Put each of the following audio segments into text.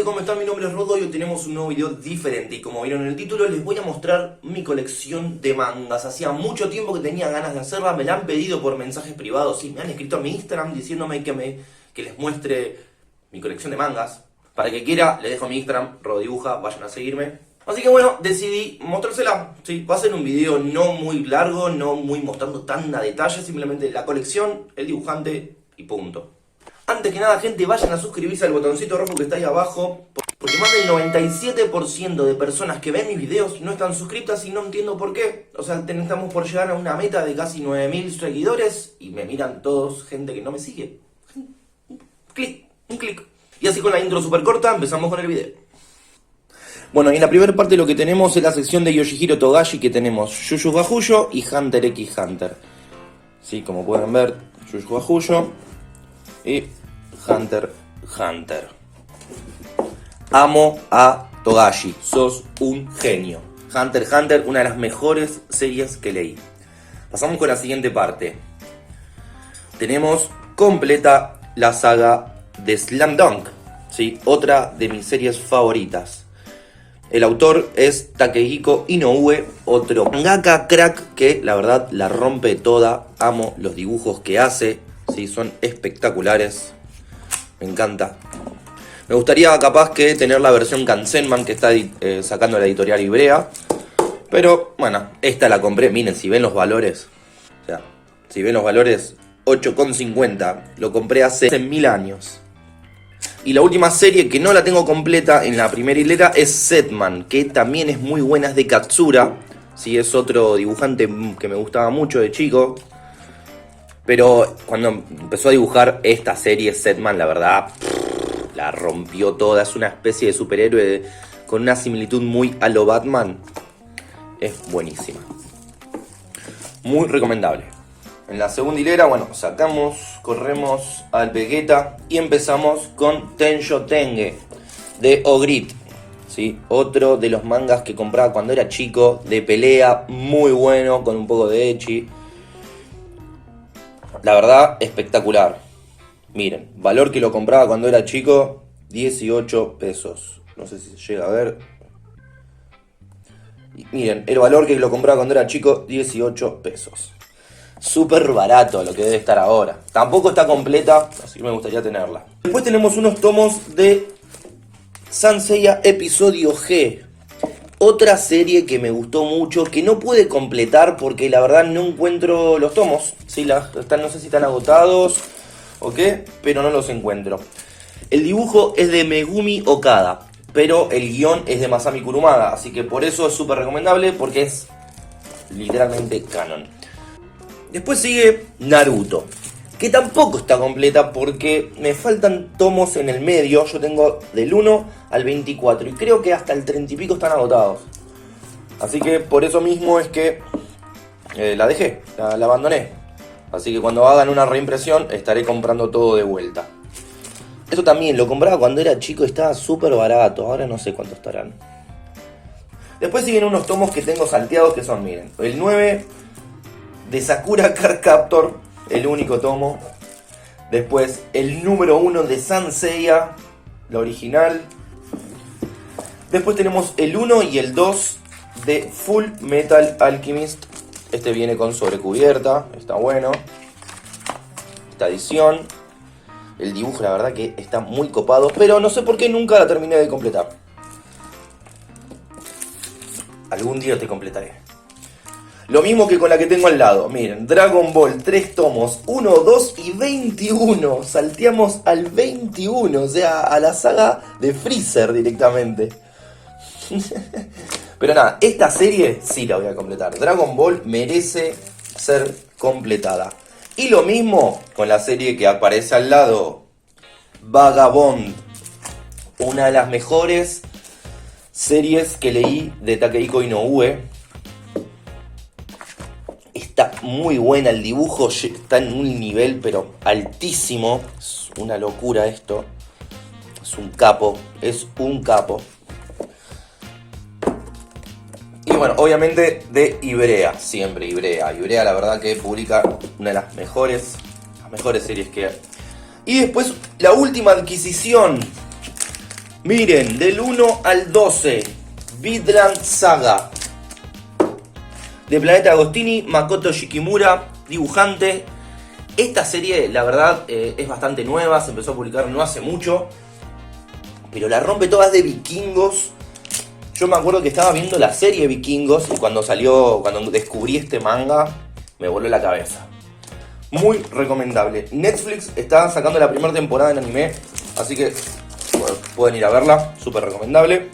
¿cómo están? Mi nombre es Rodo y hoy tenemos un nuevo video diferente. Y como vieron en el título, les voy a mostrar mi colección de mangas. Hacía mucho tiempo que tenía ganas de hacerla, me la han pedido por mensajes privados. Sí, me han escrito a mi Instagram diciéndome que les muestre mi colección de mangas. Para el que quiera, les dejo mi Instagram, Rododibuja, vayan a seguirme. Así que bueno, decidí mostrársela. Sí, va a ser un video no muy largo, no muy mostrando tan a detalle, simplemente la colección, el dibujante y punto. Antes que nada, gente, vayan a suscribirse al botoncito rojo que está ahí abajo, porque más del 97% de personas que ven mis videos no están suscritas y no entiendo por qué. O sea, estamos por llegar a una meta de casi 9000 seguidores y me miran todos gente que no me sigue. Un clic. Y así con la intro super corta, empezamos con el video. Bueno, y en la primera parte lo que tenemos es la sección de Yoshihiro Togashi, que tenemos Yu Yu Hakusho y Hunter x Hunter. Sí, como pueden ver, Yu Yu Hakusho y Hunter x Hunter. Amo a Togashi, sos un genio. Hunter x Hunter, una de las mejores series que leí. Pasamos con la siguiente parte. Tenemos completa la saga de Slam Dunk, ¿sí? Otra de mis series favoritas. El autor es Takehiko Inoue, otro mangaka crack que la verdad la rompe toda. Amo los dibujos que hace, ¿sí? Son espectaculares. Me encanta. Me gustaría capaz que tener la versión Kansenman que está sacando la editorial Ibrea. Pero bueno, esta la compré. Miren, si ven los valores. O sea, si ven los valores, 8,50. Lo compré hace 1000 años. Y la última serie que no la tengo completa en la primera hilera es Setman, que también es muy buena, es de Katsura. Sí, es otro dibujante que me gustaba mucho de chico. Pero cuando empezó a dibujar esta serie, Setman, la verdad, la rompió toda. Es una especie de superhéroe con una similitud muy a lo Batman. Es buenísima. Muy recomendable. En la segunda hilera, bueno, corremos al Vegeta y empezamos con Tenjo Tenge de Ogrit, ¿sí? Otro de los mangas que compraba cuando era chico, de pelea, muy bueno, con un poco de ecchi. La verdad, espectacular. Miren, valor que lo compraba cuando era chico, 18 pesos. No sé si se llega a ver. Y miren, el valor que lo compraba cuando era chico, 18 pesos. Súper barato lo que debe estar ahora. Tampoco está completa, así que me gustaría tenerla. Después tenemos unos tomos de Saint Seiya Episodio G. Otra serie que me gustó mucho, que no pude completar porque la verdad no encuentro los tomos. Sí, no sé si están agotados o qué, pero no los encuentro. El dibujo es de Megumi Okada, pero el guión es de Masami Kurumada. Así que por eso es súper recomendable, porque es literalmente canon. Después sigue Naruto, que tampoco está completa porque me faltan tomos en el medio. Yo tengo del 1 al 24 y creo que hasta el 30 y pico están agotados. Así que por eso mismo es que la dejé, la abandoné. Así que cuando hagan una reimpresión estaré comprando todo de vuelta. Eso también lo compraba cuando era chico y estaba súper barato. Ahora no sé cuánto estarán. Después siguen unos tomos que tengo salteados que son, miren, el 9... de Sakura Card Captor, el único tomo. Después el número 1 de Saint Seiya, la original. Después tenemos el 1 y el 2 de Full Metal Alchemist. Este viene con sobrecubierta, está bueno. Esta edición. El dibujo la verdad que está muy copado, pero no sé por qué nunca la terminé de completar. Algún día te completaré. Lo mismo que con la que tengo al lado. Miren, Dragon Ball, 3 tomos, 1, 2 y 21. Salteamos al 21, o sea, a la saga de Freezer directamente. Pero nada, esta serie sí la voy a completar. Dragon Ball merece ser completada. Y lo mismo con la serie que aparece al lado, Vagabond. Una de las mejores series que leí de Takehiko Inoue. Está muy buena, el dibujo está en un nivel pero altísimo. Es una locura esto. Es un capo. Y bueno, obviamente de Ibrea, siempre Ibrea. Ibrea la verdad que publica una de las mejores series que hay. Y después la última adquisición Miren, del 1 al 12, Vinland Saga. De Planeta Agostini, Makoto Shikimura, dibujante. Esta serie, la verdad, es bastante nueva, se empezó a publicar no hace mucho, pero la rompe todas de vikingos. Yo me acuerdo que estaba viendo la serie Vikingos y cuando descubrí este manga, me voló la cabeza. Muy recomendable. Netflix está sacando la primera temporada en anime, así que bueno, pueden ir a verla, súper recomendable.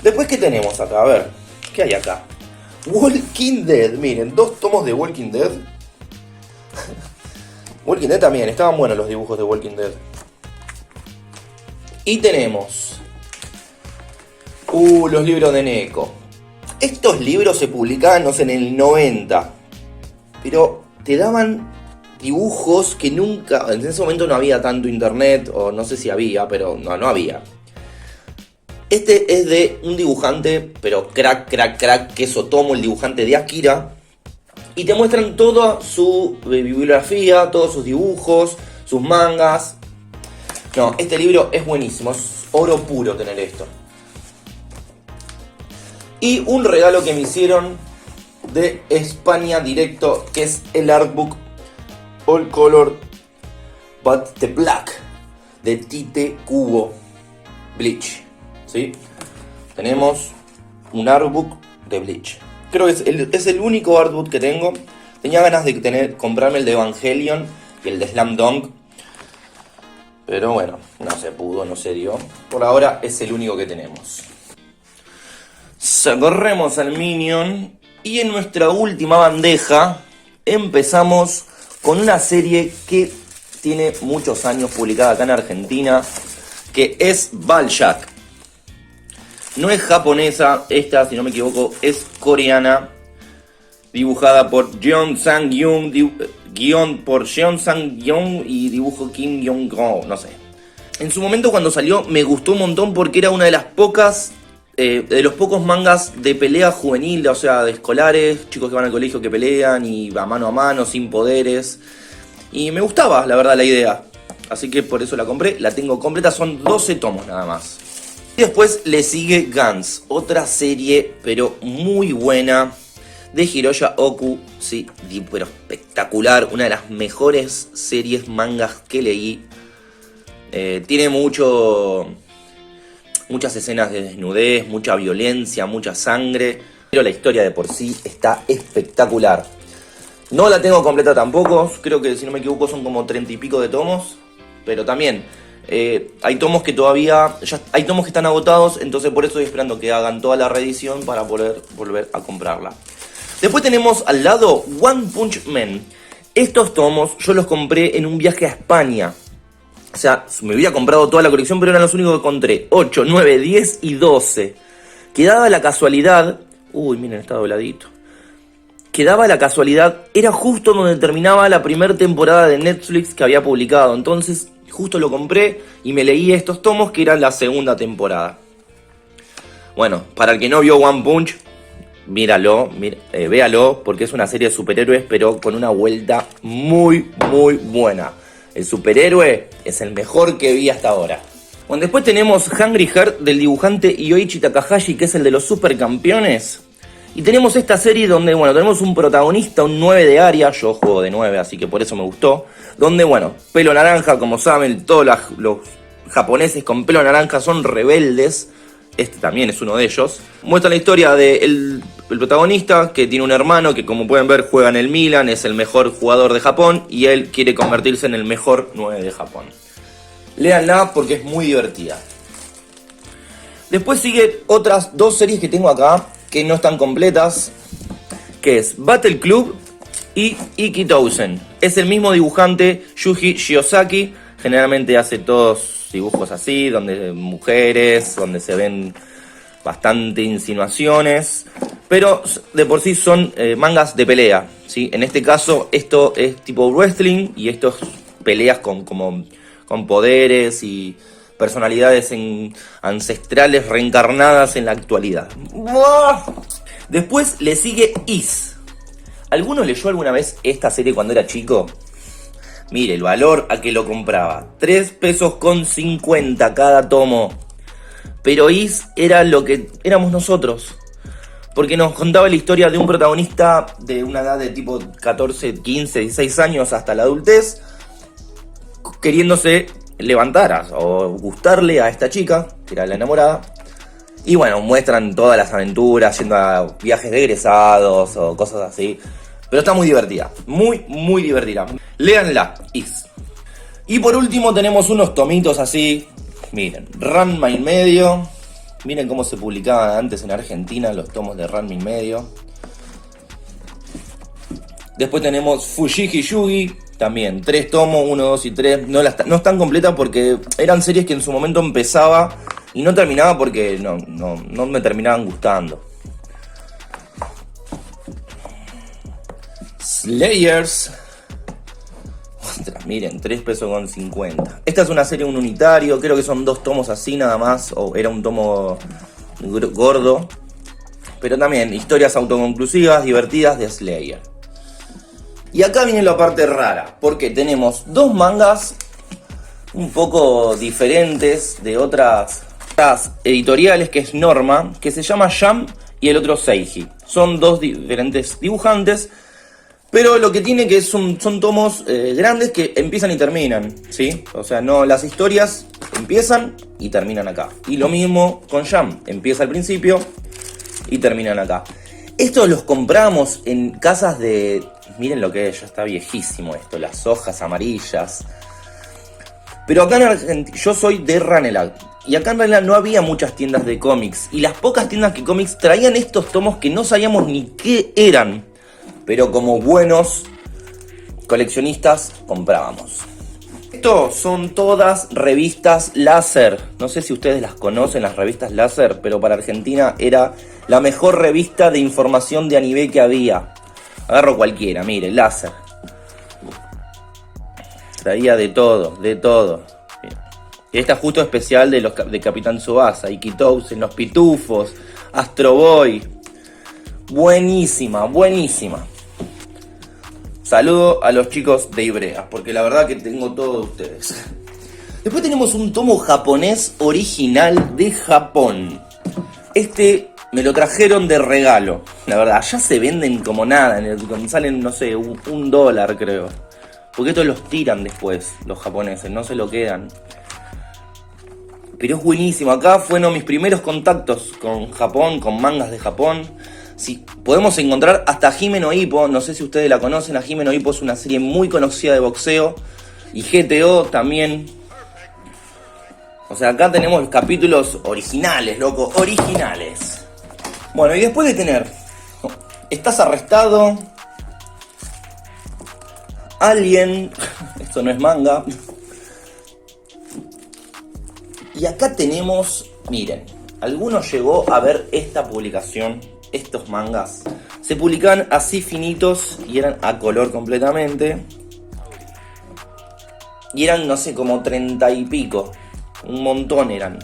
Después, ¿qué tenemos acá? A ver, ¿qué hay acá? Walking Dead, miren, 2 tomos de Walking Dead. Walking Dead también, estaban buenos los dibujos de Walking Dead. Y tenemos los libros de Neko. Estos libros se publicaban, no sé, en el 90, pero te daban dibujos que nunca... En ese momento no había tanto internet, o no sé si había, pero no había. Este es de un dibujante, pero crack, que es Otomo, el dibujante de Akira. Y te muestran toda su bibliografía, todos sus dibujos, sus mangas. No, este libro es buenísimo, es oro puro tener esto. Y un regalo que me hicieron de España directo, que es el artbook All Color But the Black de Tite Kubo Bleach. ¿Sí? Tenemos un artbook de Bleach. Creo que es el único artbook que tengo. Tenía ganas de comprarme el de Evangelion y el de Slam Dunk, pero bueno, no se pudo, no se dio. Por ahora es el único que tenemos. Corremos al Minion y en nuestra última bandeja empezamos con una serie que tiene muchos años publicada acá en Argentina, que es BALJAC. No es japonesa, esta, si no me equivoco, es coreana, dibujada por Jeon Sang-young, guión por Jeon Sang-young y dibujo Kim Yong-go, no sé. En su momento cuando salió me gustó un montón porque era una de las pocas, de los pocos mangas de pelea juvenil, o sea, de escolares, chicos que van al colegio que pelean y a mano, sin poderes. Y me gustaba, la verdad, la idea. Así que por eso la compré, la tengo completa, son 12 tomos nada más. Y después le sigue Gantz, otra serie, pero muy buena, de Hiroya Oku, sí, pero espectacular, una de las mejores series mangas que leí. Tiene muchas escenas de desnudez, mucha violencia, mucha sangre, pero la historia de por sí está espectacular. No la tengo completa tampoco, creo que si no me equivoco son como 30 y pico de tomos, pero también hay tomos que hay tomos que están agotados, entonces por eso estoy esperando que hagan toda la reedición para poder volver a comprarla. Después tenemos al lado One Punch Man. Estos tomos yo los compré en un viaje a España. O sea, me había comprado toda la colección, pero eran los únicos que encontré. 8, 9, 10 y 12. Quedaba la casualidad... Uy, miren, está dobladito. Quedaba la casualidad, era justo donde terminaba la primera temporada de Netflix que había publicado. Entonces, justo lo compré y me leí estos tomos que eran la segunda temporada. Bueno, para el que no vio One Punch, véalo, porque es una serie de superhéroes, pero con una vuelta muy, muy buena. El superhéroe es el mejor que vi hasta ahora. Bueno, después tenemos Hungry Heart del dibujante Yoichi Takahashi, que es el de los supercampeones. Y tenemos esta serie donde, bueno, tenemos un protagonista, un 9 de área. Yo juego de 9, así que por eso me gustó. Donde, bueno, pelo naranja, como saben, todos los japoneses con pelo naranja son rebeldes. Este también es uno de ellos. Muestra la historia del protagonista, que tiene un hermano que, como pueden ver, juega en el Milan, es el mejor jugador de Japón, y él quiere convertirse en el mejor 9 de Japón. Léanla porque es muy divertida. Después sigue otras 2 series que tengo acá, que no están completas, que es Battle Club y Iki Tousen. Es el mismo dibujante, Yuji Shiozaki. Generalmente hace todos dibujos así, donde mujeres, donde se ven bastante insinuaciones, pero de por sí son mangas de pelea, ¿sí? En este caso esto es tipo wrestling y esto es peleas con poderes y personalidades ancestrales reencarnadas en la actualidad. Después le sigue Is. ¿Alguno leyó alguna vez esta serie cuando era chico? Mire, el valor a que lo compraba. 3 pesos con 50 cada tomo. pero Is era lo que éramos nosotros. Porque nos contaba la historia de un protagonista de una edad de tipo 14, 15, 16 años hasta la adultez, queriéndose levantar o gustarle a esta chica, que era la enamorada. Y bueno, muestran todas las aventuras, yendo a viajes de egresados o cosas así. Pero está muy divertida, muy, muy divertida. Léanla, Is. Y por último tenemos unos tomitos así. Miren, Ranma y medio. Miren cómo se publicaban antes en Argentina los tomos de Ranma y medio. Después tenemos Fujiki Yugi. También 3 tomos, 1, 2 y 3. No están completas porque eran series que en su momento empezaba y no terminaba porque no me terminaban gustando. Slayers. Ostras, miren, 3 pesos con 50. Esta es una serie, un unitario. Creo que son 2 tomos así nada más. O era un tomo gordo. Pero también historias autoconclusivas, divertidas de Slayer. Y acá viene la parte rara. Porque tenemos 2 mangas un poco diferentes de otras editoriales, que es Norma, que se llama Jump, y el otro Seiji. Son 2 diferentes dibujantes. Pero lo que tiene que son tomos grandes que empiezan y terminan, ¿sí? O sea, no, las historias empiezan y terminan acá. Y lo mismo con Jump, empieza al principio y terminan acá. Estos los compramos en casas de... Miren lo que es, ya está viejísimo esto, las hojas amarillas. Pero acá en Argentina, yo soy de Ranelagh. Y acá en Ranelagh no había muchas tiendas de cómics. Y las pocas tiendas de cómics traían estos tomos que no sabíamos ni qué eran. Pero como buenos coleccionistas comprábamos. Esto son todas revistas láser. No sé si ustedes las conocen, las revistas láser, pero para Argentina era la mejor revista de información de anime que había. Agarro cualquiera, mire, láser. Traía de todo, de todo. Esta justo especial de Capitán Tsubasa, Ikitousen, Los Pitufos, Astro Boy. Buenísima, buenísima. Saludo a los chicos de Ibrea, porque la verdad que tengo todo de ustedes. Después tenemos un tomo japonés original de Japón. Este me lo trajeron de regalo. La verdad, allá se venden como nada. Salen, no sé, $1 creo. Porque estos los tiran después, los japoneses, no se lo quedan. Pero es buenísimo. Acá fueron mis primeros contactos con Japón, con mangas de Japón. Sí, podemos encontrar hasta Hime no Ippo, no sé si ustedes la conocen. A Hime no Ippo es una serie muy conocida de boxeo. Y GTO también. O sea, acá tenemos los capítulos originales, loco, originales. Bueno, y después de tener Estás arrestado, Alien, esto no es manga. Y acá tenemos, miren, ¿alguno llegó a ver esta publicación? Estos mangas se publicaban así finitos y eran a color completamente. Y eran, no sé, como 30 y pico. Un montón eran.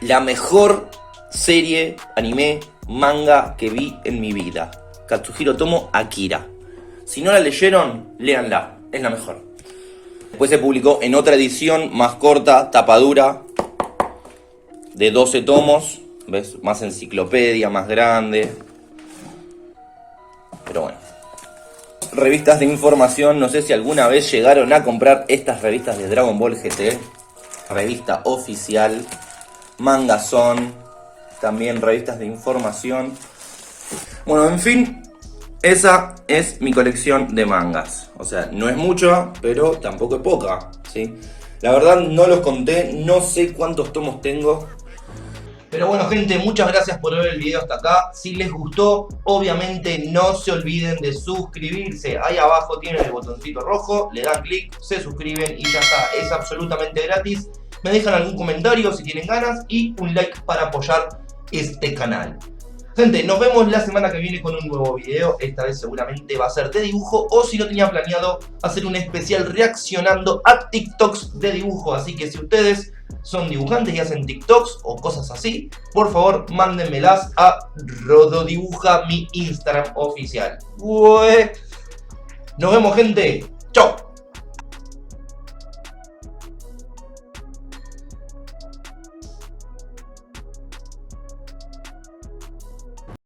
La mejor serie, anime, manga que vi en mi vida. Katsuhiro Otomo Akira. Si no la leyeron, léanla. Es la mejor. Después se publicó en otra edición más corta, tapadura, de 12 tomos. ¿Ves? Más enciclopedia, más grande. Pero bueno. Revistas de información. No sé si alguna vez llegaron a comprar estas revistas de Dragon Ball GT. Revista oficial. Mangazón. También revistas de información. Bueno, en fin. Esa es mi colección de mangas. O sea, no es mucha, pero tampoco es poca, ¿sí? La verdad no los conté. No sé cuántos tomos tengo. Pero bueno, gente, muchas gracias por ver el video hasta acá. Si les gustó, obviamente no se olviden de suscribirse. Ahí abajo tienen el botoncito rojo, le dan clic, se suscriben y ya está. Es absolutamente gratis. Me dejan algún comentario si tienen ganas y un like para apoyar este canal. Gente, nos vemos la semana que viene con un nuevo video. Esta vez seguramente va a ser de dibujo, o si no, tenía planeado hacer un especial reaccionando a TikToks de dibujo. Así que si ustedes son dibujantes y hacen TikToks o cosas así, por favor mándenmelas a Rododibuja, mi Instagram oficial. Nos vemos, gente. Chau.